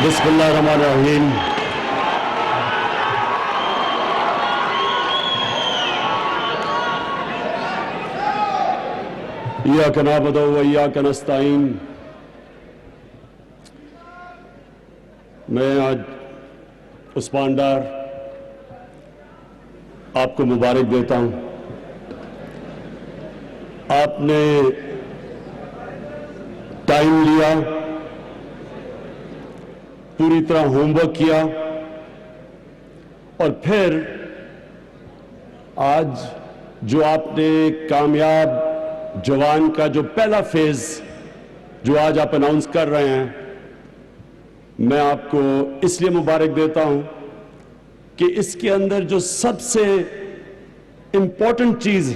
بسم اللہ الرحمن الرحیم. ایاک نعبد و ایاک نستعین. میں آج عثمان ڈار آپ کو مبارک دیتا ہوں. آپ نے ٹائم لیا, پوری طرح ہوم ورک کیا, اور پھر آج جو آپ نے کامیاب جوان کا جو پہلا فیز جو آج آپ اناؤنس کر رہے ہیں, میں آپ کو اس لیے مبارک دیتا ہوں کہ اس کے اندر جو سب سے امپورٹنٹ چیز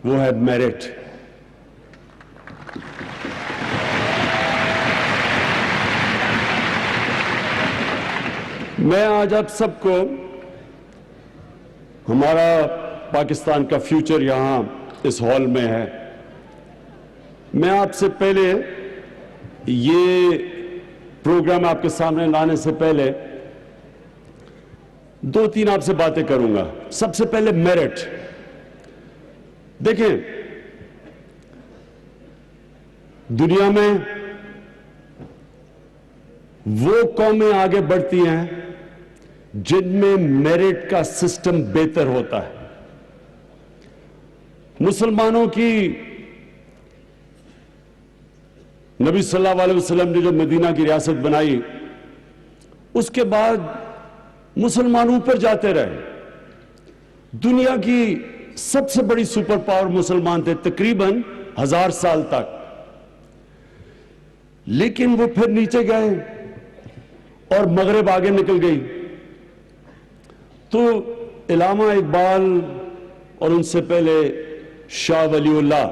وہ ہے میرٹ. میں آج آپ سب کو, ہمارا پاکستان کا فیوچر یہاں اس ہال میں ہے, میں آپ سے پہلے یہ پروگرام آپ کے سامنے لانے سے پہلے دو تین آپ سے باتیں کروں گا. سب سے پہلے میرٹ. دیکھیں, دنیا میں وہ قومیں آگے بڑھتی ہیں جن میں میرٹ کا سسٹم بہتر ہوتا ہے. مسلمانوں کی نبی صلی اللہ علیہ وسلم نے جو مدینہ کی ریاست بنائی, اس کے بعد مسلمان اوپر جاتے رہے. دنیا کی سب سے بڑی سپر پاور مسلمان تھے تقریباً 1000 سال تک, لیکن وہ پھر نیچے گئے اور مغرب آگے نکل گئی. تو علامہ اقبال اور ان سے پہلے شاہ ولی اللہ,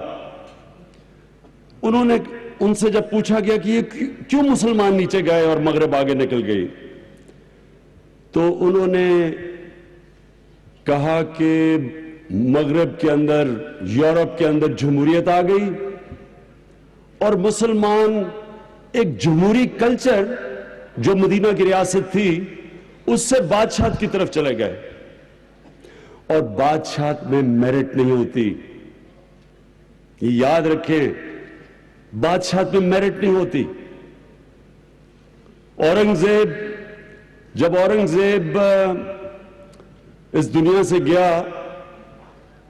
انہوں نے ان سے جب پوچھا گیا کہ یہ کیوں مسلمان نیچے گئے اور مغرب آگے نکل گئی, تو انہوں نے کہا کہ مغرب کے اندر, یورپ کے اندر جمہوریت آ گئی, اور مسلمان ایک جمہوری کلچر جو مدینہ کی ریاست تھی اس سے بادشاہت کی طرف چلے گئے. اور بادشاہت میں میرٹ نہیں ہوتی, یہ یاد رکھیں, بادشاہت میں میرٹ نہیں ہوتی. اورنگزیب, جب اورنگزیب اس دنیا سے گیا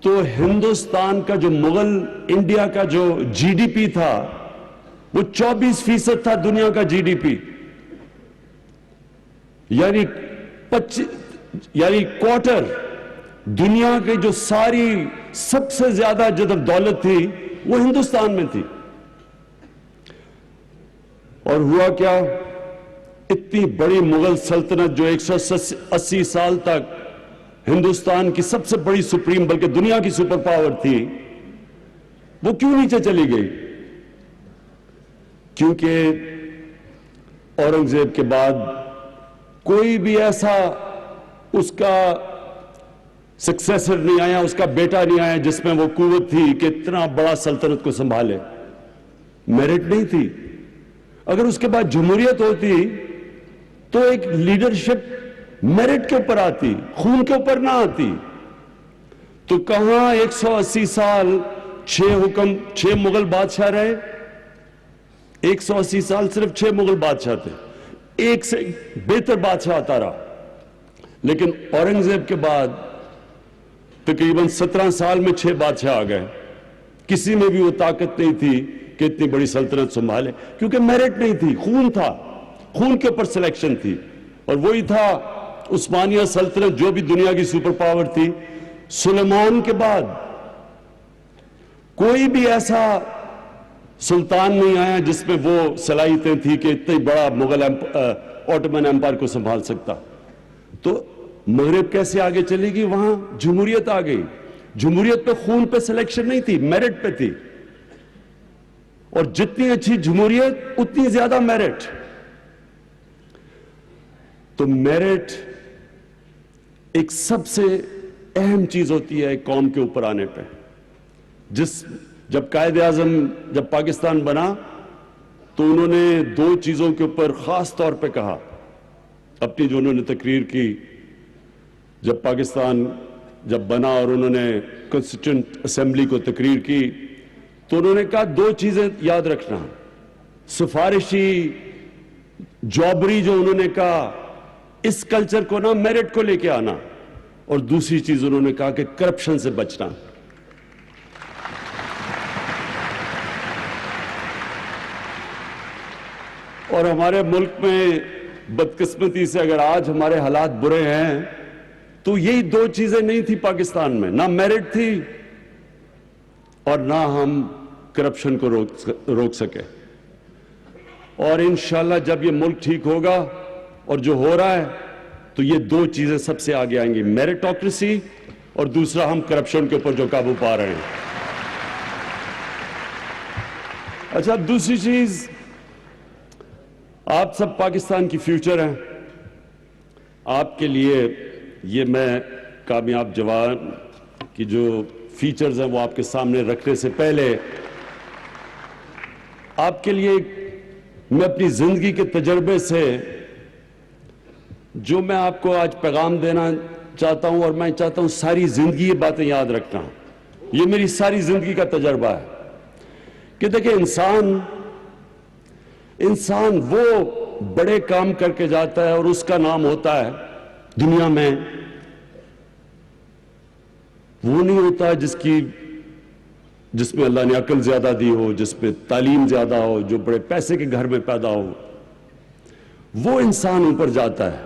تو ہندوستان کا جو مغل انڈیا کا جو جی ڈی پی تھا وہ 24% تھا دنیا کا جی ڈی پی, یعنی کوارٹر دنیا کی جو ساری سب سے زیادہ جدر دولت تھی وہ ہندوستان میں تھی. اور ہوا کیا, اتنی بڑی مغل سلطنت جو 180 سال تک ہندوستان کی سب سے بڑی سپریم, بلکہ دنیا کی سپر پاور تھی, وہ کیوں نیچے چلی گئی؟ کیونکہ اورنگزیب کے بعد کوئی بھی ایسا اس کا سکسیسر نہیں آیا, اس کا بیٹا نہیں آیا جس میں وہ قوت تھی کہ اتنا بڑا سلطنت کو سنبھالے. میرٹ نہیں تھی. اگر اس کے بعد جمہوریت ہوتی تو ایک لیڈرشپ میرٹ کے اوپر آتی, خون کے اوپر نہ آتی. تو کہاں 180 سال 6 مغل بادشاہ رہے, 180 سال صرف 6 مغل بادشاہ تھے, ایک سے بہتر بادشاہ آتا رہا. لیکن اورنگزیب کے بعد تقریباً 17 سال میں 6 بادشاہ آ گئے. کسی میں بھی وہ طاقت نہیں تھی کہ اتنی بڑی سلطنت سنبھالے, کیونکہ میرٹ نہیں تھی, خون تھا, خون کے اوپر سلیکشن تھی. اور وہی تھا عثمانیہ سلطنت جو بھی دنیا کی سپر پاور تھی. سلیمان کے بعد کوئی بھی ایسا سلطان نہیں آیا جس میں وہ صلاحیتیں تھی کہ اتنی بڑا مغل اوٹومن ایمپائر کو سنبھال سکتا. تو مغرب کیسے آگے چلے گی؟ وہاں جمہوریت آ گئی. جمہوریت پہ خون پہ سلیکشن نہیں تھی, میرٹ پہ تھی. اور جتنی اچھی جمہوریت اتنی زیادہ میرٹ. تو میرٹ ایک سب سے اہم چیز ہوتی ہے قوم کے اوپر آنے پہ. جب قائد اعظم جب پاکستان بنا تو انہوں نے دو چیزوں کے اوپر خاص طور پہ کہا اپنی جو انہوں نے تقریر کی جب پاکستان جب بنا اور انہوں نے کانسٹیٹیوئنٹ اسمبلی کو تقریر کی تو انہوں نے کہا دو چیزیں یاد رکھنا سفارشی جابری جو انہوں نے کہا اس کلچر کو نا میرٹ کو لے کے آنا اور دوسری چیز انہوں نے کہا کہ کرپشن سے بچنا اور ہمارے ملک میں بدقسمتی سے اگر آج ہمارے حالات برے ہیں تو یہی دو چیزیں نہیں تھی پاکستان میں نہ میرٹ تھی اور نہ ہم کرپشن کو روک سکے اور انشاءاللہ جب یہ ملک ٹھیک ہوگا اور جو ہو رہا ہے تو یہ دو چیزیں سب سے آگے آئیں گی میریٹوکریسی اور دوسرا ہم کرپشن کے اوپر جو قابو پا رہے ہیں اچھا دوسری چیز آپ سب پاکستان کی فیوچر ہیں آپ کے لیے یہ میں کامیاب جوان کی جو فیچرز ہیں وہ آپ کے سامنے رکھنے سے پہلے آپ کے لیے میں اپنی زندگی کے تجربے سے جو میں آپ کو آج پیغام دینا چاہتا ہوں اور میں چاہتا ہوں ساری زندگی یہ باتیں یاد رکھنا یہ میری ساری زندگی کا تجربہ ہے کہ دیکھیں انسان وہ بڑے کام کر کے جاتا ہے اور اس کا نام ہوتا ہے دنیا میں وہ نہیں ہوتا جس میں اللہ نے عقل زیادہ دی ہو جس میں تعلیم زیادہ ہو جو بڑے پیسے کے گھر میں پیدا ہو وہ انسان اوپر جاتا ہے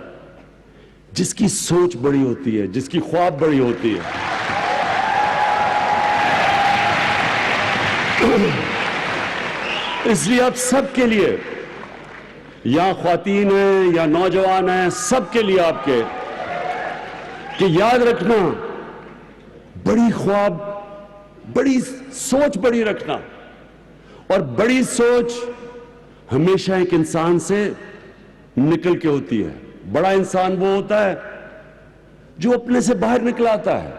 جس کی سوچ بڑی ہوتی ہے جس کی خواب بڑی ہوتی ہے اس لیے آپ سب کے لیے یا خواتین ہیں یا نوجوان ہیں سب کے لیے آپ کے کہ یاد رکھنا بڑی خواب بڑی سوچ بڑی رکھنا اور بڑی سوچ ہمیشہ ایک انسان سے نکل کے ہوتی ہے بڑا انسان وہ ہوتا ہے جو اپنے سے باہر نکل آتا ہے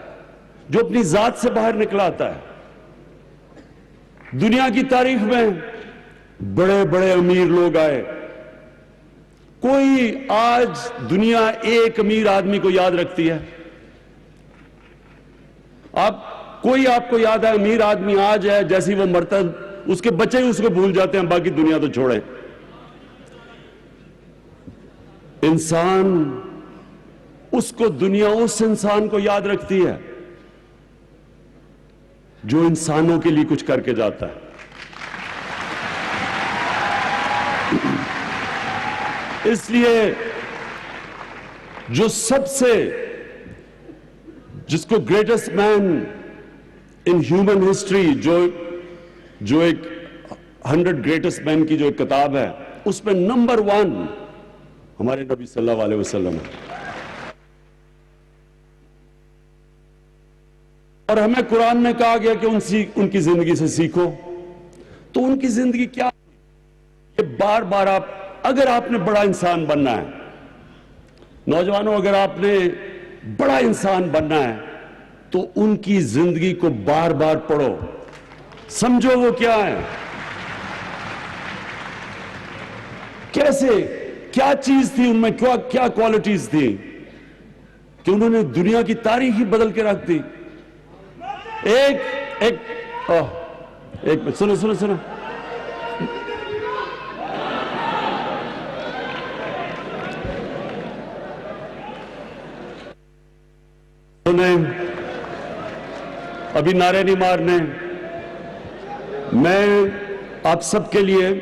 جو اپنی ذات سے باہر نکل آتا ہے دنیا کی تاریخ میں بڑے بڑے امیر لوگ آئے کوئی آج دنیا ایک امیر آدمی کو یاد رکھتی ہے کوئی آپ کو یاد ہے امیر آدمی آج ہے جیسی وہ مرتا اس کے بچے ہی اس کو بھول جاتے ہیں باقی دنیا تو چھوڑیں انسان اس کو دنیا اس انسان کو یاد رکھتی ہے جو انسانوں کے لیے کچھ کر کے جاتا ہے اس لیے جو سب سے جس کو greatest man in human history جو ایک 100 گریٹسٹ مین کی جو ایک کتاب ہے اس میں نمبر 1 ہمارے نبی صلی اللہ علیہ وسلم ہے اور ہمیں قرآن میں کہا گیا کہ ان کی زندگی سے سیکھو تو ان کی زندگی کیا یہ بار بار اگر آپ نے بڑا انسان بننا ہے نوجوانوں اگر آپ نے بڑا انسان بننا ہے تو ان کی زندگی کو بار بار پڑھو سمجھو وہ کیا ہے کیسے کیا چیز تھی ان میں کیا کوالٹیز تھی کہ انہوں نے دنیا کی تاریخ ہی بدل کے رکھ دی ایک سنو ابھی نعرے نہیں مارنے میں آپ سب کے لیے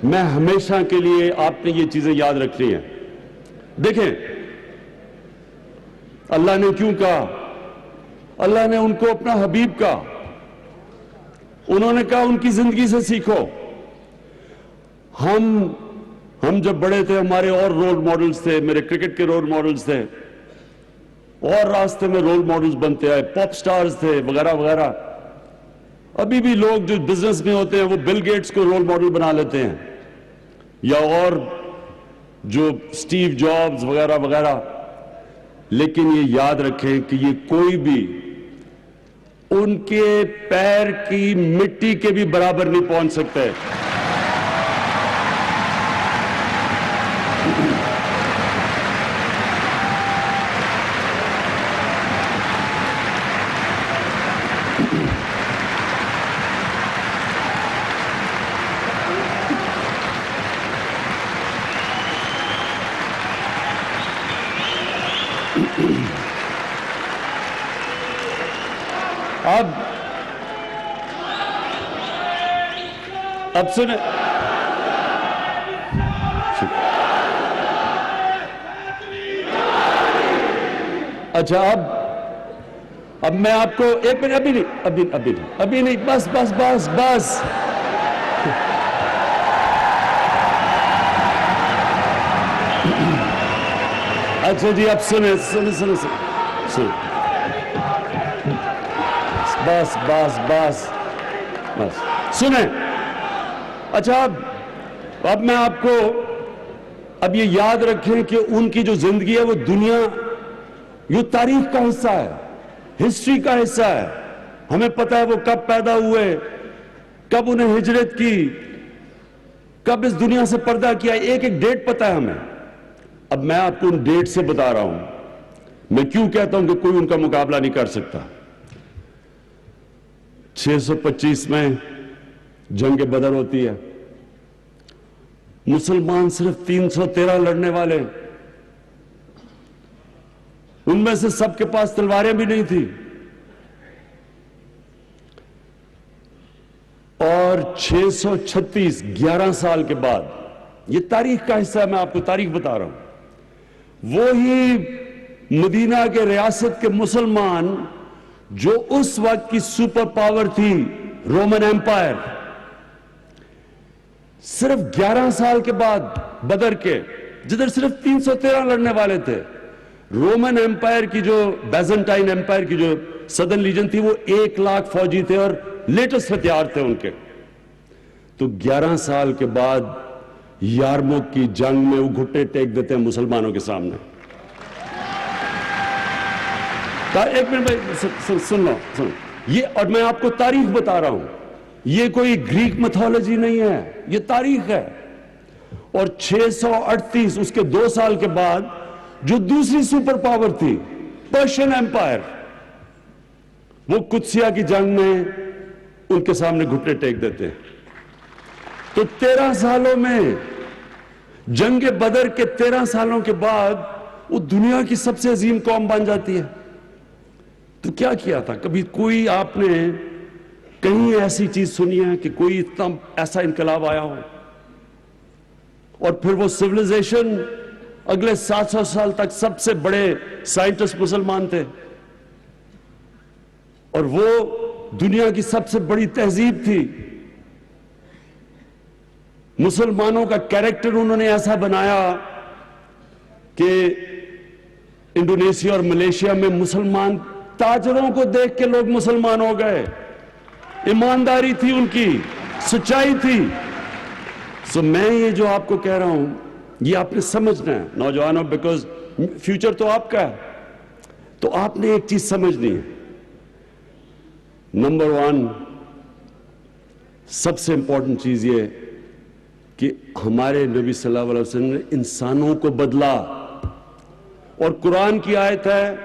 میں ہمیشہ کے لیے آپ نے یہ چیزیں یاد رکھنی ہیں دیکھیں اللہ نے کیوں کہا اللہ نے ان کو اپنا حبیب کہا انہوں نے کہا ان کی زندگی سے سیکھو ہم جب بڑے تھے ہمارے اور رول ماڈلز تھے میرے کرکٹ کے رول ماڈلز تھے اور راستے میں رول ماڈلز بنتے آئے پاپ سٹارز تھے وغیرہ وغیرہ ابھی بھی لوگ جو بزنس میں ہوتے ہیں وہ بل گیٹس کو رول ماڈل بنا لیتے ہیں یا اور جو سٹیو جابز وغیرہ وغیرہ لیکن یہ یاد رکھیں کہ یہ ان کے پیر کی مٹی کے بھی برابر نہیں پہنچ سکتے. اب سنیں. اچھا اب میں آپ کو ایک منٹ، ابھی نہیں بس اچھا جی اب سنیں بس سنیں. اچھا اب میں آپ کو اب یہ یاد رکھیں کہ ان کی جو زندگی ہے وہ دنیا، یہ تاریخ کا حصہ ہے، ہسٹری کا حصہ ہے. ہمیں پتہ ہے وہ کب پیدا ہوئے، کب انہیں ہجرت کی، کب اس دنیا سے پردہ کیا، ایک ڈیٹ پتہ ہے ہمیں. اب میں آپ کو ان ڈیٹ سے بتا رہا ہوں. میں کیوں کہتا ہوں کہ کوئی ان کا مقابلہ نہیں کر سکتا. 625 میں جنگ بدر ہوتی ہے. مسلمان صرف 313 لڑنے والے، ان میں سے سب کے پاس تلواریں بھی نہیں تھی. اور 636 11 سال کے بعد، یہ تاریخ کا حصہ ہے، میں آپ کو تاریخ بتا رہا ہوں، وہی مدینہ کے ریاست کے مسلمان جو اس وقت کی سپر پاور تھی رومن ایمپائر، صرف 11 سال کے بعد بدر کے، جدھر صرف 313 لڑنے والے تھے، رومن ایمپائر کی جو بیزنٹائن ایمپائر کی جو سدرن لیجن تھی وہ 1,00,000 فوجی تھے اور لیٹسٹ ہتھیار تھے ان کے. تو 11 سال کے بعد یارموک کی جنگ میں وہ گھٹنے ٹیک دیتے ہیں مسلمانوں کے سامنے. ایک منٹ سن لو یہ، اور میں آپ کو تاریخ بتا رہا ہوں، یہ کوئی گریک میتھولوجی نہیں ہے، یہ تاریخ ہے. اور 638 اس کے 2 سال کے بعد جو دوسری سپر پاور تھی پرشین ایمپائر، وہ قدسیہ کی جنگ میں ان کے سامنے گھٹنے ٹیک دیتے ہیں. تو 13 سالوں میں، جنگ بدر کے 13 سالوں کے بعد وہ دنیا کی سب سے عظیم قوم بن جاتی ہے. تو کیا کیا تھا؟ کبھی کوئی آپ نے کہیں ایسی چیز سنی ہے کہ کوئی اتنا ایسا انقلاب آیا ہو؟ اور پھر وہ سیویلائزیشن اگلے 700 سال تک سب سے بڑے سائنٹسٹ مسلمان تھے، اور وہ دنیا کی سب سے بڑی تہذیب تھی. مسلمانوں کا کیریکٹر انہوں نے ایسا بنایا کہ انڈونیشیا اور ملیشیا میں مسلمان تاجروں کو دیکھ کے لوگ مسلمان ہو گئے. ایمانداری تھی ان کی، سچائی تھی. سو میں یہ جو آپ کو کہہ رہا ہوں یہ آپ نے سمجھنا ہے نوجوانوں، بیکاز فیوچر تو آپ کا ہے. تو آپ نے ایک چیز سمجھنی ہے. نمبر 1 سب سے امپورٹنٹ چیز یہ کہ ہمارے نبی صلی اللہ علیہ وسلم نے انسانوں کو بدلا. اور قرآن کی آیت ہے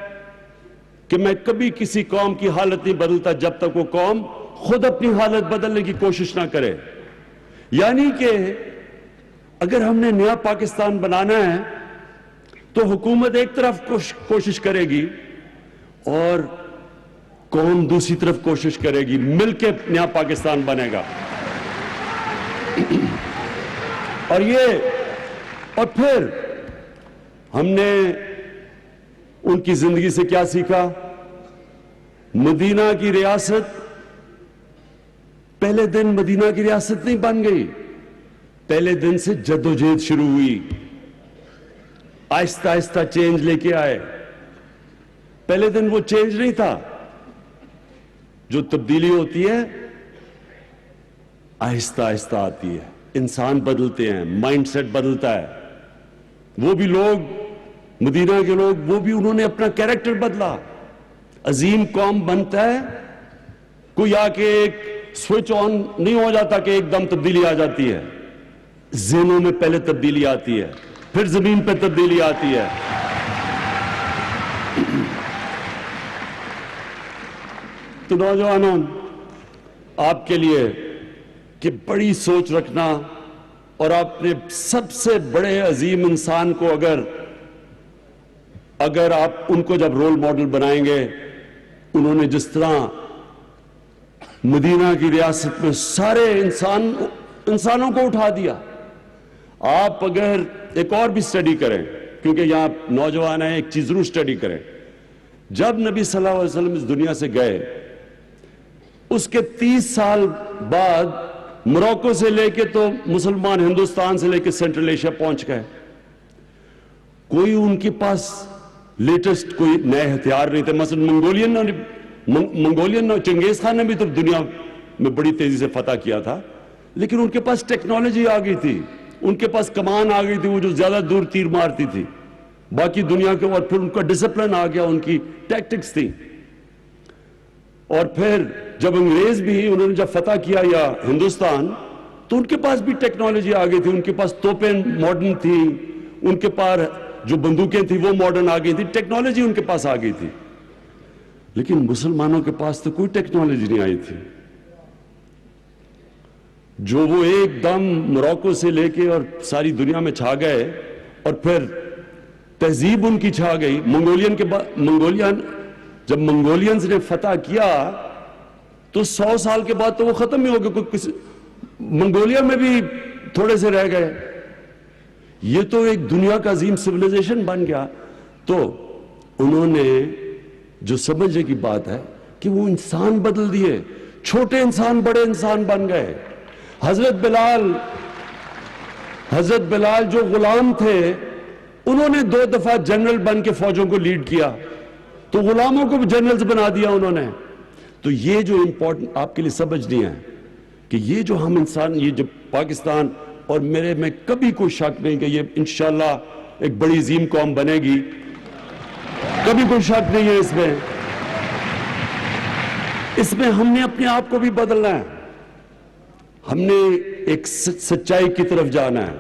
کہ میں کبھی کسی قوم کی حالت نہیں بدلتا جب تک وہ قوم خود اپنی حالت بدلنے کی کوشش نہ کرے. یعنی کہ اگر ہم نے نیا پاکستان بنانا ہے تو حکومت ایک طرف کوشش کرے گی اور قوم دوسری طرف کوشش کرے گی، مل کے نیا پاکستان بنے گا. اور پھر ہم نے ان کی زندگی سے کیا سیکھا؟ مدینہ کی ریاست پہلے دن مدینہ کی ریاست نہیں بن گئی، پہلے دن سے جدوجہد شروع ہوئی. آہستہ آہستہ چینج لے کے آئے. پہلے دن وہ چینج نہیں تھا. جو تبدیلی ہوتی ہے آہستہ آہستہ آتی ہے. انسان بدلتے ہیں، مائنڈ سیٹ بدلتا ہے. وہ بھی لوگ، مدینہ کے لوگ، وہ بھی انہوں نے اپنا کیریکٹر بدلا. عظیم قوم بنتا ہے کوئی آ کے ایک سوئچ آن نہیں ہو جاتا کہ ایک دم تبدیلی آ جاتی ہے. ذہنوں میں پہلے تبدیلی آتی ہے, پھر زمین پہ تبدیلی آتی ہے. تو نوجوانوں, آپ کے لیے کہ بڑی سوچ رکھنا, اور اپنے سب سے بڑے عظیم انسان کو اگر آپ ان کو جب رول ماڈل بنائیں گے, انہوں نے جس طرح مدینہ کی ریاست میں سارے انسانوں کو اٹھا دیا. آپ اگر ایک اور بھی سٹڈی کریں, کیونکہ یہاں نوجوان ہیں, ایک چیز ضرور سٹڈی کریں. جب نبی صلی اللہ علیہ وسلم اس دنیا سے گئے, اس کے 30 سال بعد موروکو سے لے کے تو مسلمان ہندوستان سے لے کے سینٹرل ایشیا پہنچ گئے. کوئی ان کے پاس لیٹسٹ کوئی نئے ہتھیار نہیں تھے. مثلا منگولین چنگیز خان نے بھی تو دنیا میں بڑی تیزی سے فتح کیا تھا, لیکن ان کے پاس ٹیکنالوجی آ گئی تھی, ان کے پاس کمان آ گئی تھی, وہ جو زیادہ دور تیر مارتی تھی باقی دنیا کے, اور پھر ان کا ڈسپلن آ گیا, ان کی ٹیکٹکس تھی. اور پھر جب انگریز بھی انہوں نے جب فتح کیا یا ہندوستان, تو ان کے پاس بھی ٹیکنالوجی آ گئی تھی, ان کے پاس توپیں ماڈرن تھی, ان کے پاس جو بندوقیں تھیں وہ ماڈرن آ گئی تھی, ٹیکنالوجی ان کے پاس آ گئی تھی. لیکن مسلمانوں کے پاس تو کوئی ٹیکنالوجی نہیں آئی تھی. جو وہ ایک دم موروکو سے لے کے اور ساری دنیا میں چھا گئے, اور پھر تہذیب ان کی چھا گئی. جب منگولینز نے فتح کیا تو 100 سال کے بعد تو وہ ختم ہی ہو گئے, منگولیا میں بھی تھوڑے سے رہ گئے. یہ تو ایک دنیا کا عظیم سویلائزیشن بن گیا. تو انہوں نے جو سمجھنے کی بات ہے کہ وہ انسان بدل دیے, چھوٹے انسان بڑے انسان بن گئے. حضرت بلال جو غلام تھے, انہوں نے 2 دفعہ جنرل بن کے فوجوں کو لیڈ کیا, تو غلاموں کو بھی جنرلز بنا دیا انہوں نے. تو یہ جو امپورٹنٹ آپ کے لیے سمجھنی ہے کہ یہ جو ہم انسان, یہ جو پاکستان, اور میرے میں کبھی کوئی شک نہیں کہ یہ انشاءاللہ ایک بڑی عظیم قوم بنے گی, کبھی کوئی شک نہیں ہے اس میں ہم نے اپنے آپ کو بھی بدلنا ہے, ہم نے ایک سچائی کی طرف جانا ہے.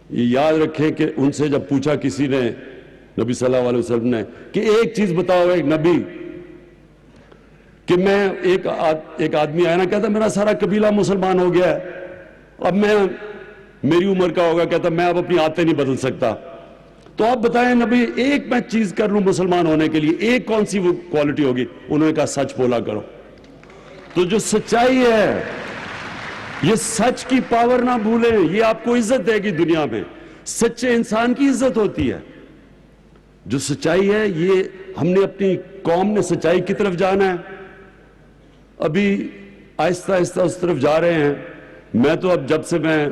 یہ یاد رکھیں کہ ان سے جب پوچھا کسی نے, نبی صلی اللہ علیہ وسلم نے, کہ ایک چیز بتاؤ ایک نبی, کہ میں ایک آدمی آیا نا, کہتا میرا سارا قبیلہ مسلمان ہو گیا ہے, اب میری عمر کا ہوگا, کہتا میں اب اپنی عادتیں نہیں بدل سکتا, تو آپ بتائیں نبی ایک میں چیز کر لوں مسلمان ہونے کے لیے, ایک کون سی وہ کوالٹی ہوگی؟ انہوں نے کہا سچ بولا کرو. تو جو سچائی ہے, یہ سچ کی پاور نہ بھولیں, یہ آپ کو عزت دے گی دنیا میں. سچے انسان کی عزت ہوتی ہے. جو سچائی ہے, یہ ہم نے اپنی قوم نے سچائی کی طرف جانا ہے. ابھی آہستہ آہستہ اس طرف جا رہے ہیں. میں تو اب جب سے میں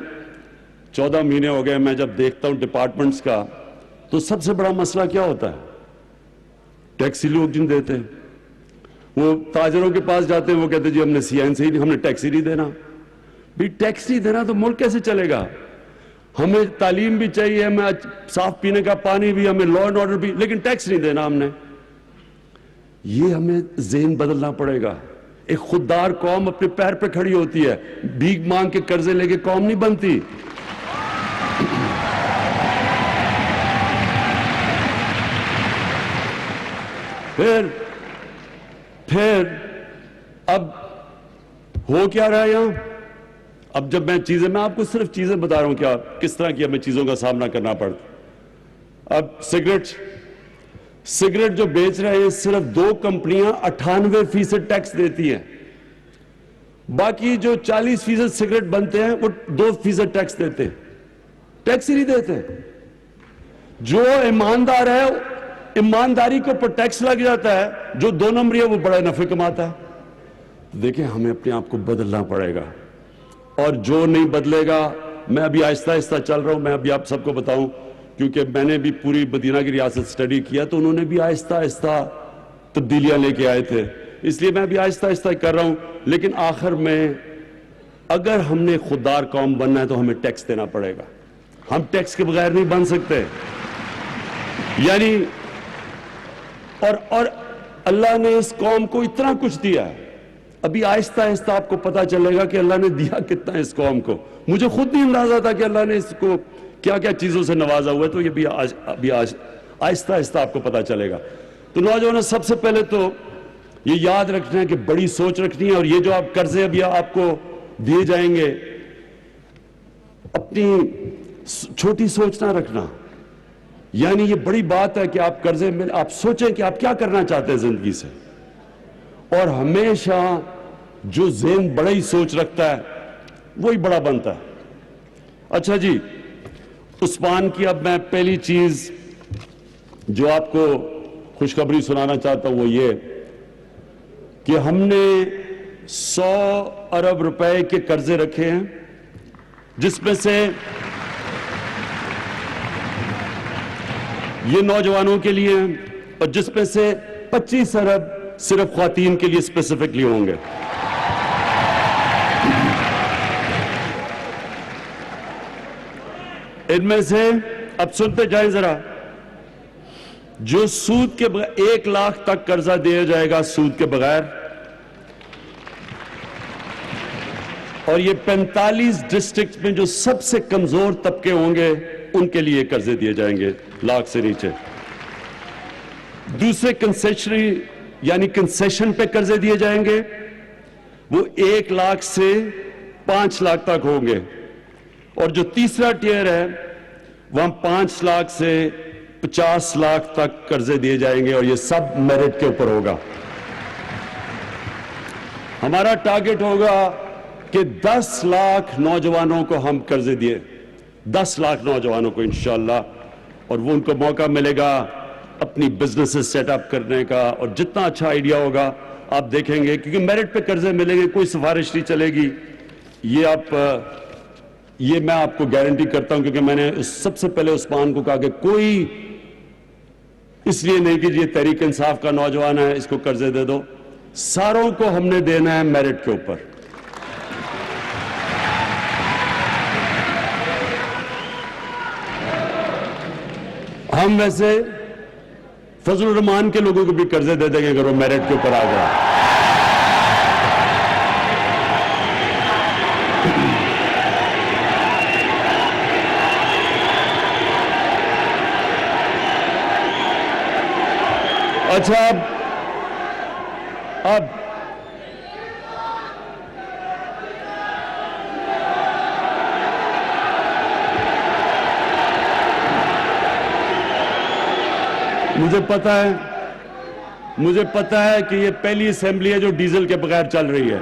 14 مہینے ہو گئے, میں جب دیکھتا ہوں ڈپارٹمنٹس کا, تو سب سے بڑا مسئلہ کیا ہوتا ہے؟ ٹیکسی لوگ جن دیتے ہیں, وہ تاجروں کے پاس جاتے ہیں, وہ کہتے ہیں جی ہم نے سی این سے ہم نے ٹیکسی نہیں دینا. بھی ٹیکس نہیں دینا تو ملک کیسے چلے گا؟ ہمیں تعلیم بھی چاہیے, ہمیں صاف پینے کا پانی بھی, ہمیں لا اینڈ آرڈر بھی, لیکن ٹیکس نہیں دینا ہم نے. یہ ہمیں ذہن بدلنا پڑے گا. ایک خوددار قوم اپنے پیر پہ کھڑی ہوتی ہے, بھیک مانگ کے قرضے لے کے قوم نہیں بنتی. پھر اب ہو کیا رہا ہے یہاں؟ اب جب میں آپ کو صرف چیزیں بتا رہا ہوں کہ کس طرح کی ہمیں چیزوں کا سامنا کرنا پڑتا. اب سگریٹ جو بیچ رہے ہیں, صرف 2 کمپنیاں 98% ٹیکس دیتی ہیں, باقی جو 40% سگریٹ بنتے ہیں وہ 2% ٹیکس دیتے ہیں. ٹیکس ہی نہیں دیتے. جو ایماندار ہے, ایمانداری کے اوپر ٹیکس لگ جاتا ہے, جو 2 نمبری ہے وہ بڑا نفع کماتا ہے. دیکھیں ہمیں اپنے آپ کو بدلنا پڑے گا, اور جو نہیں بدلے گا, میں ابھی آہستہ آہستہ چل رہا ہوں. میں ابھی آپ سب کو بتاؤں, کیونکہ میں نے بھی پوری مدینہ کی ریاست سٹڈی کیا, تو انہوں نے بھی آہستہ آہستہ تبدیلیاں لے کے آئے تھے, اس لیے میں بھی آہستہ آہستہ کر رہا ہوں. لیکن آخر میں اگر ہم نے خوددار قوم بننا ہے تو ہمیں ٹیکس دینا پڑے گا. ہم ٹیکس کے بغیر نہیں بن سکتے. یعنی اور اللہ نے اس قوم کو اتنا کچھ دیا ہے, ابھی آہستہ آہستہ آپ کو پتا چلے گا کہ اللہ نے دیا کتنا اس قوم کو. مجھے خود نہیں اندازہ تھا کہ اللہ نے اس کو کیا کیا چیزوں سے نوازا ہوا ہے, تو یہ بھی ابھی آہستہ آہستہ آپ کو پتا چلے گا. تو نوجوانوں, سب سے پہلے تو یہ یاد رکھنا ہے کہ بڑی سوچ رکھنی ہے, اور یہ جو آپ قرضے ابھی آپ کو دیے جائیں گے, اپنی چھوٹی سوچ نہ رکھنا. یعنی یہ بڑی بات ہے کہ آپ قرضے میں آپ سوچیں کہ آپ کیا کرنا چاہتے ہیں زندگی سے, اور ہمیشہ جو ذہن بڑا ہی سوچ رکھتا ہے وہی بڑا بنتا ہے. اچھا جی, عثمان کی اب میں پہلی چیز جو آپ کو خوشخبری سنانا چاہتا ہوں وہ یہ کہ ہم نے 100 ارب روپے کے قرضے رکھے ہیں, جس میں سے یہ نوجوانوں کے لیے ہیں, اور جس میں سے 25 ارب صرف خواتین کے لیے اسپیسیفکلی ہوں گے. ان میں سے اب سنتے جائیں ذرا, جو سود کے بغیر 1 لاکھ تک قرضہ دیا جائے گا سود کے بغیر, اور یہ 45 ڈسٹرکٹ میں جو سب سے کمزور طبقے ہوں گے ان کے لیے قرضے دیے جائیں گے لاکھ سے نیچے. دوسرے کنسیشنری یعنی کنسیشن پہ قرضے دیے جائیں گے, وہ 1 لاکھ سے 5 لاکھ تک ہوں گے, اور جو تیسرا ٹیئر ہے وہاں 5 لاکھ سے 50 لاکھ تک قرضے دیے جائیں گے, اور یہ سب میرٹ کے اوپر ہوگا. ہمارا ٹارگٹ ہوگا کہ 10 لاکھ نوجوانوں کو ہم قرضے دیے, 10 لاکھ نوجوانوں کو انشاءاللہ, اور وہ ان کو موقع ملے گا اپنی بزنسز سیٹ اپ کرنے کا, اور جتنا اچھا آئیڈیا ہوگا آپ دیکھیں گے, کیونکہ میرٹ پہ قرضے ملیں گے, کوئی سفارش نہیں چلے گی. یہ میں آپ کو گارنٹی کرتا ہوں, کیونکہ میں نے سب سے پہلے عثمان کو کہا کہ کوئی اس لیے نہیں کہ یہ تحریک انصاف کا نوجوان ہے اس کو قرضے دے دو, ساروں کو ہم نے دینا ہے میرٹ کے اوپر. ہم ویسے فضل الرحمان کے لوگوں کو بھی قرضے دے دیں گے اگر وہ میرٹ کے اوپر آ جائے. اچھا, اب مجھے پتا ہے کہ یہ پہلی اسمبلی ہے جو ڈیزل کے بغیر چل رہی ہے.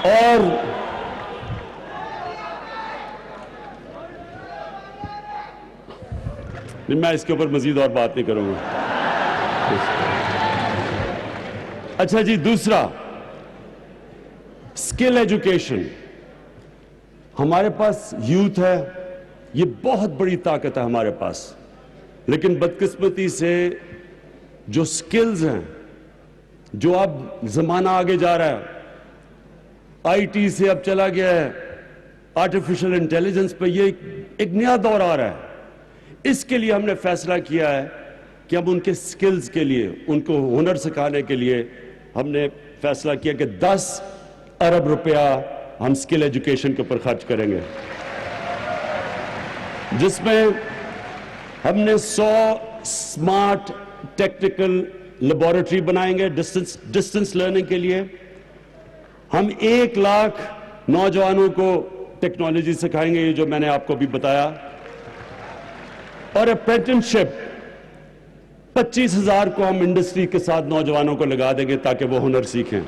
اور میں اس کے اوپر مزید اور بات نہیں کروں گا. اچھا جی, دوسرا اسکل ایجوکیشن. ہمارے پاس یوتھ ہے, یہ بہت بڑی طاقت ہے ہمارے پاس, لیکن بدقسمتی سے جو سکلز ہیں, جو اب زمانہ آگے جا رہا ہے, آئی ٹی سے اب چلا گیا ہے آرٹیفیشل انٹیلیجنس پہ, یہ ایک نیا دور آ رہا ہے. اس کے لیے ہم نے فیصلہ کیا ہے کہ ہم ان کے سکلز کے لیے, ان کو ہنر سکھانے کے لیے ہم نے فیصلہ کیا کہ 10 ارب روپیہ ہم سکل ایجوکیشن کے اوپر خرچ کریں گے, جس میں ہم نے 100 سمارٹ ٹیکنیکل لیبارٹری بنائیں گے ڈسٹنس لرننگ کے لیے. ہم 1 لاکھ نوجوانوں کو ٹیکنالوجی سکھائیں گے, یہ جو میں نے آپ کو بھی بتایا. اور اپرینٹنشپ 25,000 کو ہم انڈسٹری کے ساتھ نوجوانوں کو لگا دیں گے تاکہ وہ ہنر سیکھیں.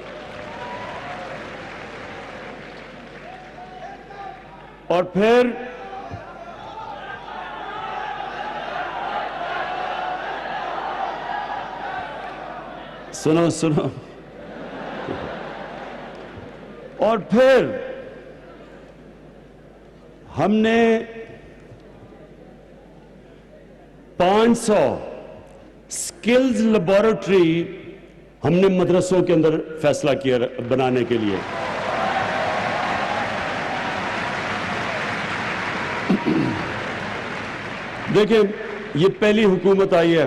اور پھر سنو اور پھر ہم نے 500 سکلز لیبارٹری ہم نے مدرسوں کے اندر فیصلہ کیا بنانے کے لیے. دیکھیں, یہ پہلی حکومت آئی ہے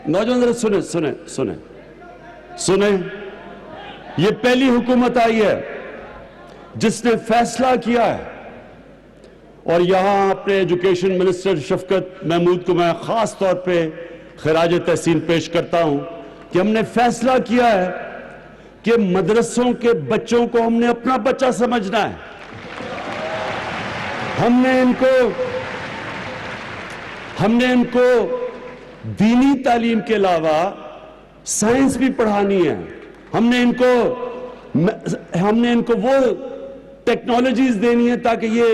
نوجوان ذرا سنیں سنیں سنیں سنیں، یہ پہلی حکومت آئی ہے جس نے فیصلہ کیا ہے، اور یہاں اپنے ایجوکیشن منسٹر شفقت محمود کو میں خاص طور پہ خراج تحسین پیش کرتا ہوں کہ ہم نے فیصلہ کیا ہے کہ مدرسوں کے بچوں کو ہم نے اپنا بچہ سمجھنا ہے. ہم نے ان کو دینی تعلیم کے علاوہ سائنس بھی پڑھانی ہے. ہم نے ان کو وہ ٹیکنالوجیز دینی ہے تاکہ یہ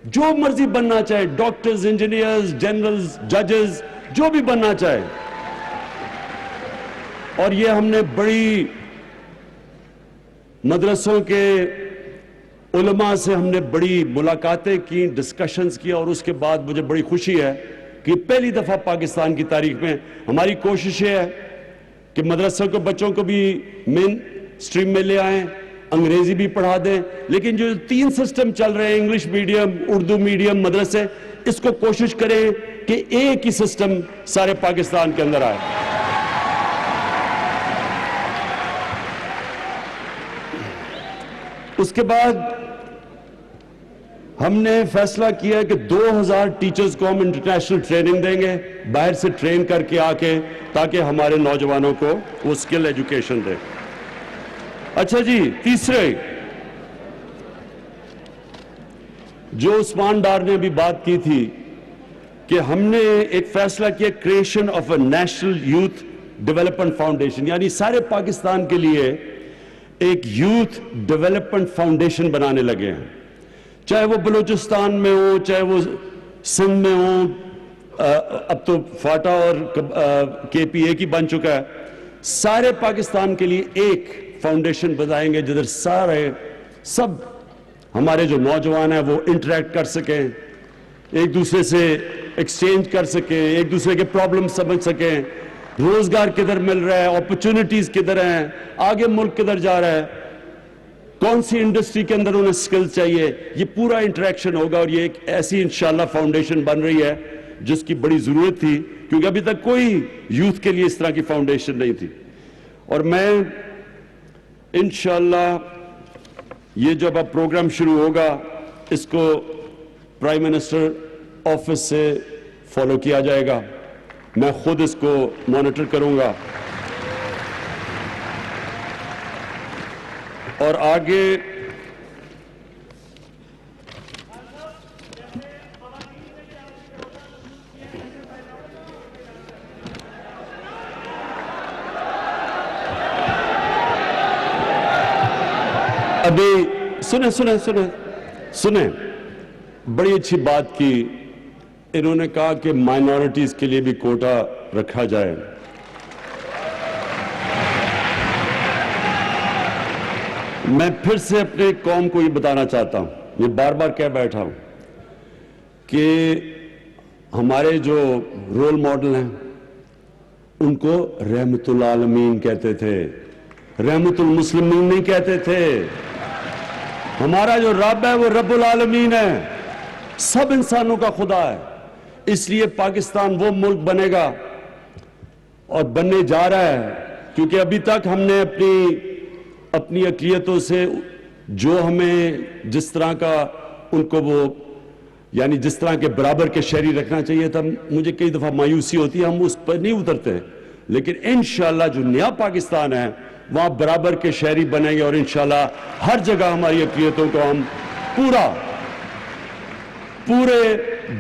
جو مرضی بننا چاہے، ڈاکٹرز، انجینئرز، جنرلز، ججز، جو بھی بننا چاہے. اور یہ ہم نے بڑی مدرسوں کے علماء سے ہم نے بڑی ملاقاتیں کی، ڈسکشنز کیا، اور اس کے بعد مجھے بڑی خوشی ہے کہ پہلی دفعہ پاکستان کی تاریخ میں ہماری کوشش یہ ہے کہ مدرسوں کے بچوں کو بھی مین سٹریم میں لے آئیں، انگریزی بھی پڑھا دیں، لیکن جو 3 سسٹم چل رہے ہیں، انگلش میڈیم، اردو میڈیم، مدرسے، اس کو کوشش کریں کہ ایک ہی سسٹم سارے پاکستان کے اندر آئے. اس کے بعد ہم نے فیصلہ کیا کہ 2000 ٹیچرز کو ہم انٹرنیشنل ٹریننگ دیں گے، باہر سے ٹرین کر کے آ کے، تاکہ ہمارے نوجوانوں کو وہ سکل ایجوکیشن دیں. اچھا جی، تیسرے جو عثمان ڈار نے بھی بات کی تھی کہ ہم نے ایک فیصلہ کیا creation of a national youth development foundation, یعنی سارے پاکستان کے لیے ایک یوتھ ڈیولپمنٹ فاؤنڈیشن بنانے لگے ہیں. چاہے وہ بلوچستان میں ہو، چاہے وہ سندھ میں ہو، اب تو فاٹا اور کے پی اے کی بن چکا ہے. سارے پاکستان کے لیے ایک فاؤنڈیشن بنائیں گے جدھر سب ہمارے جو نوجوان ہیں وہ انٹریکٹ کر سکیں، ایک دوسرے سے ایکسچینج کر سکیں، ایک دوسرے کے پرابلم سمجھ سکیں، روزگار کدھر مل رہا ہے، اپرچونٹیز کدھر ہیں، آگے ملک کدھر جا رہا ہے، کون سی انڈسٹری کے اندر انہیں سکل چاہیے. یہ پورا انٹریکشن ہوگا، اور یہ ایک ایسی انشاءاللہ فاؤنڈیشن بن رہی ہے جس کی بڑی ضرورت تھی، کیونکہ ابھی تک کوئی یوتھ کے لیے اس طرح کی فاؤنڈیشن نہیں تھی. اور میں انشاءاللہ یہ جب اب پروگرام شروع ہوگا اس کو پرائم منسٹر آفس سے فالو کیا جائے گا، میں خود اس کو مانیٹر کروں گا. اور آگے ابھی سنیں بڑی اچھی بات کی انہوں نے کہا کہ مائنورٹیز کے لیے بھی کوٹا رکھا جائے. میں پھر سے اپنے قوم کو یہ بتانا چاہتا ہوں، یہ بار بار کہہ بیٹھا ہوں کہ ہمارے جو رول ماڈل ہیں ان کو رحمت العالمین کہتے تھے، رحمت المسلمین نہیں کہتے تھے. ہمارا جو رب ہے وہ رب العالمین ہے، سب انسانوں کا خدا ہے. اس لیے پاکستان وہ ملک بنے گا اور بننے جا رہا ہے، کیونکہ ابھی تک ہم نے اپنی اقلیتوں سے جو ہمیں جس طرح کا ان کو وہ یعنی جس طرح کے برابر کے شہری رکھنا چاہیے تھا، مجھے کئی دفعہ مایوسی ہوتی ہے، ہم اس پر نہیں اترتے. لیکن انشاءاللہ جو نیا پاکستان ہے وہاں برابر کے شہری بنیں گے، اور انشاءاللہ ہر جگہ ہماری اقلیتوں کو ہم پورے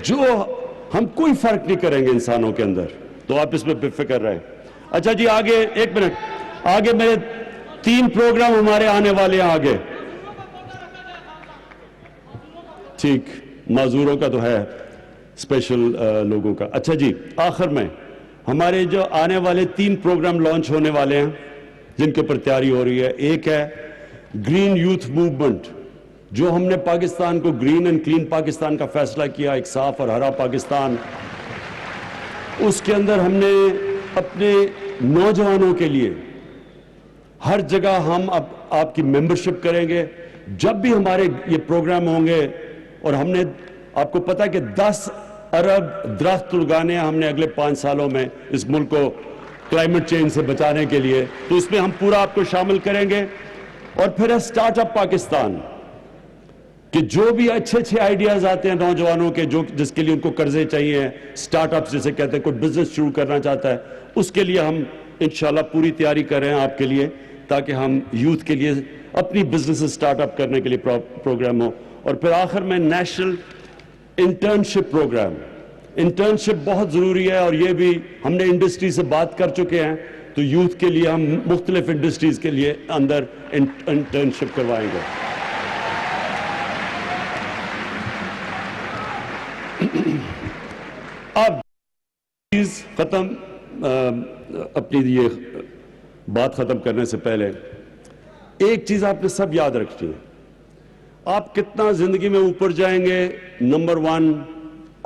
جو ہم کوئی فرق نہیں کریں گے انسانوں کے اندر. تو آپ اس میں بے فکر رہیں. اچھا جی، آگے ایک منٹ، آگے میرے 3 پروگرام ہمارے آنے والے ہیں آگے. ٹھیک، معذوروں کا تو ہے، اسپیشل لوگوں کا. اچھا جی، آخر میں ہمارے جو آنے والے 3 پروگرام لانچ ہونے والے ہیں جن کے اوپر تیاری ہو رہی ہے. ایک ہے گرین یوتھ موومنٹ، جو ہم نے پاکستان کو گرین اینڈ کلین پاکستان کا فیصلہ کیا، ایک صاف اور ہرا پاکستان. اس کے اندر ہم نے اپنے نوجوانوں کے لیے ہر جگہ ہم اب آپ کی ممبرشپ کریں گے جب بھی ہمارے یہ پروگرام ہوں گے. اور ہم نے آپ کو پتا کہ 10 ارب درخت اگانے ہم نے اگلے 5 سالوں میں اس ملک کو کلائمیٹ چینج سے بچانے کے لیے، تو اس میں ہم پورا آپ کو شامل کریں گے۔ اور پھر ہے سٹارٹ اپ پاکستان، کہ جو بھی اچھے آئیڈیاز آتے ہیں نوجوانوں کے، جس کے لیے ان کو قرضے چاہیے، سٹارٹ اپس جسے کہتے ہیں، کوئی بزنس شروع کرنا چاہتا ہے، اس کے لیے ہم انشاءاللہ پوری تیاری کر رہے ہیں آپ کے لیے، تاکہ ہم یوتھ کے لیے اپنی بزنس سٹارٹ اپ کرنے کے لیے پروگرام ہو۔ اور پھر آخر میں نیشنل انٹرنشپ پروگرام۔ انٹرنشپ بہت ضروری ہے، اور یہ بھی ہم نے انڈسٹری سے بات کر چکے ہیں، تو یوتھ کے لیے ہم مختلف انڈسٹریز کے لیے اندر انٹرنشپ کروائیں گے۔ اب چیز ختم، اپنی یہ بات ختم کرنے سے پہلے ایک چیز آپ نے سب یاد رکھنی ہے، آپ کتنا زندگی میں اوپر جائیں گے، نمبر 1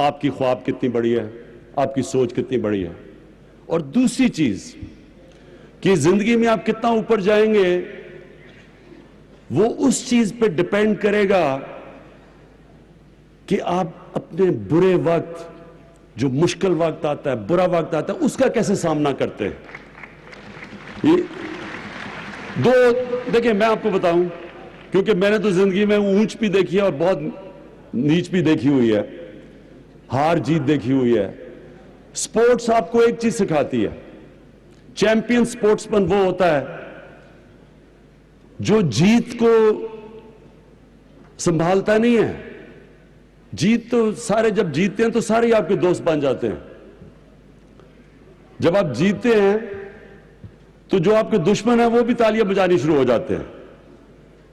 آپ کی خواب کتنی بڑی ہے، آپ کی سوچ کتنی بڑی ہے، اور دوسری چیز کہ زندگی میں آپ کتنا اوپر جائیں گے وہ اس چیز پہ ڈیپینڈ کرے گا کہ آپ اپنے برے وقت، جو مشکل وقت آتا ہے، برا وقت آتا ہے، اس کا کیسے سامنا کرتے ہیں۔ دیکھیں میں آپ کو بتاؤں، کیونکہ میں نے تو زندگی میں اونچ بھی دیکھی ہے اور بہت نیچ بھی دیکھی ہوئی ہے، ہار جیت دیکھی ہوئی ہے۔ سپورٹس آپ کو ایک چیز سکھاتی ہے، چیمپئن سپورٹس مین وہ ہوتا ہے جو جیت کو سنبھالتا نہیں ہے۔ جیت تو سارے جب جیتتے ہیں تو سارے آپ کے دوست بن جاتے ہیں، جب آپ جیتتے ہیں تو جو آپ کے دشمن ہیں وہ بھی تالیاں بجانی شروع ہو جاتے ہیں،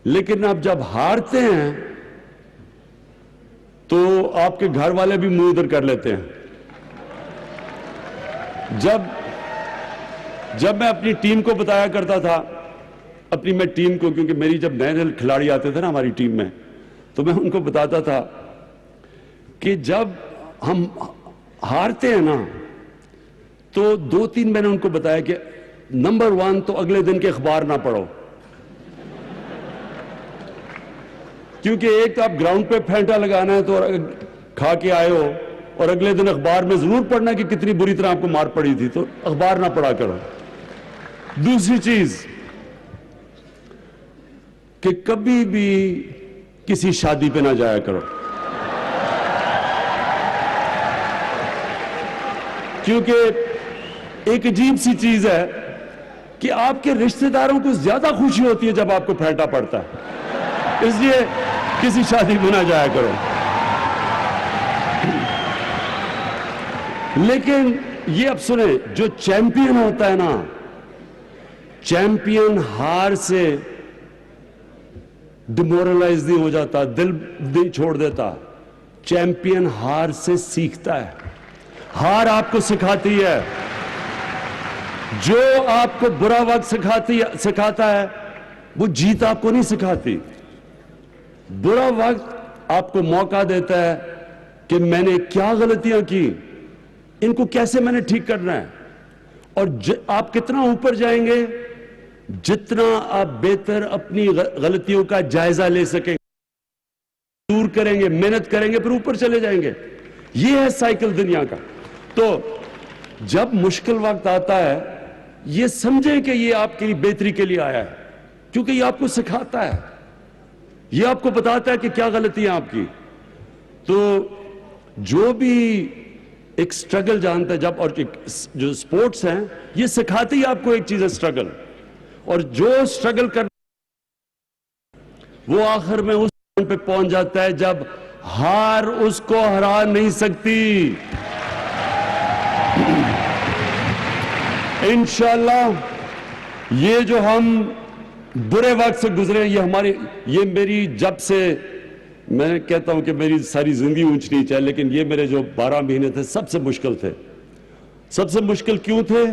لیکن آپ جب ہارتے ہیں تو آپ کے گھر والے بھی منہ ادھر کر لیتے ہیں۔ جب میں اپنی ٹیم کو بتایا کرتا تھا، میں ٹیم کو، کیونکہ میری جب نئے نئے کھلاڑی آتے تھے نا ہماری ٹیم میں، تو میں ان کو بتاتا تھا کہ جب ہم ہارتے ہیں نا تو 2-3 میں نے ان کو بتایا کہ نمبر 1 تو اگلے دن کے اخبار نہ پڑھو، کیونکہ ایک تو آپ گراؤنڈ پہ پھینٹا لگانا ہے تو کھا کے آئے ہو، اور اگلے دن اخبار میں ضرور پڑھنا کہ کتنی بری طرح آپ کو مار پڑی تھی، تو اخبار نہ پڑھا کرو۔ دوسری چیز کہ کبھی بھی کسی شادی پہ نہ جایا کرو، کیونکہ ایک عجیب سی چیز ہے کہ آپ کے رشتہ داروں کو زیادہ خوشی ہوتی ہے جب آپ کو پھینٹا پڑتا ہے، اس لیے کسی شادی پہ نہ جایا کرو۔ لیکن یہ اب سنیں، جو چیمپئن ہوتا ہے نا، چیمپئن ہار سے ڈیمورلائز نہیں ہو جاتا، دل نہیں چھوڑ دیتا، چیمپئن ہار سے سیکھتا ہے۔ ہار آپ کو سکھاتی ہے، جو آپ کو برا وقت سکھاتا ہے وہ جیت آپ کو نہیں سکھاتی۔ برا وقت آپ کو موقع دیتا ہے کہ میں نے کیا غلطیاں کی، ان کو کیسے میں نے ٹھیک کرنا ہے، اور آپ کتنا اوپر جائیں گے جتنا آپ بہتر اپنی غلطیوں کا جائزہ لے سکیں، دور کریں گے، محنت کریں گے، پھر اوپر چلے جائیں گے۔ یہ ہے سائیکل دنیا کا۔ تو جب مشکل وقت آتا ہے یہ سمجھیں کہ یہ آپ کی بہتری کے لیے آیا ہے، کیونکہ یہ آپ کو سکھاتا ہے، یہ آپ کو بتاتا ہے کہ کیا غلطیاں آپ کی۔ تو جو بھی ایک سٹرگل جانتا ہے، جب اور جو سپورٹس ہیں یہ سکھاتی ہے آپ کو ایک چیز ہے سٹرگل، اور جو سٹرگل کر وہ آخر میں اس پہ پہنچ جاتا ہے جب ہار اس کو ہرا نہیں سکتی۔ انشاءاللہ یہ جو ہم برے وقت سے گزرے، یہ میری جب سے، میں کہتا ہوں کہ میری ساری زندگی اونچ نیچ ہے، لیکن یہ میرے جو 12 مہینے تھے سب سے مشکل تھے۔ سب سے مشکل کیوں تھے؟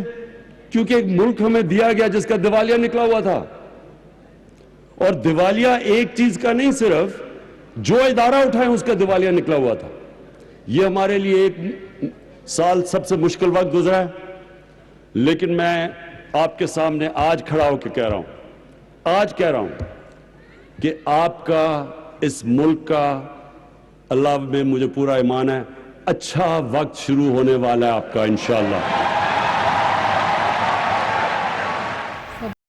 کیونکہ ایک ملک ہمیں دیا گیا جس کا دیوالیہ نکلا ہوا تھا، اور دیوالیہ ایک چیز کا نہیں، صرف جو ادارہ اٹھائے اس کا دیوالیہ نکلا ہوا تھا۔ یہ ہمارے لیے ایک سال سب سے مشکل وقت گزرا ہے، لیکن میں آپ کے سامنے آج کھڑا ہو کے کہہ رہا ہوں کہ آپ کا، اس ملک کا، اللہ میں مجھے پورا ایمان ہے، اچھا وقت شروع ہونے والا ہے آپ کا انشاءاللہ.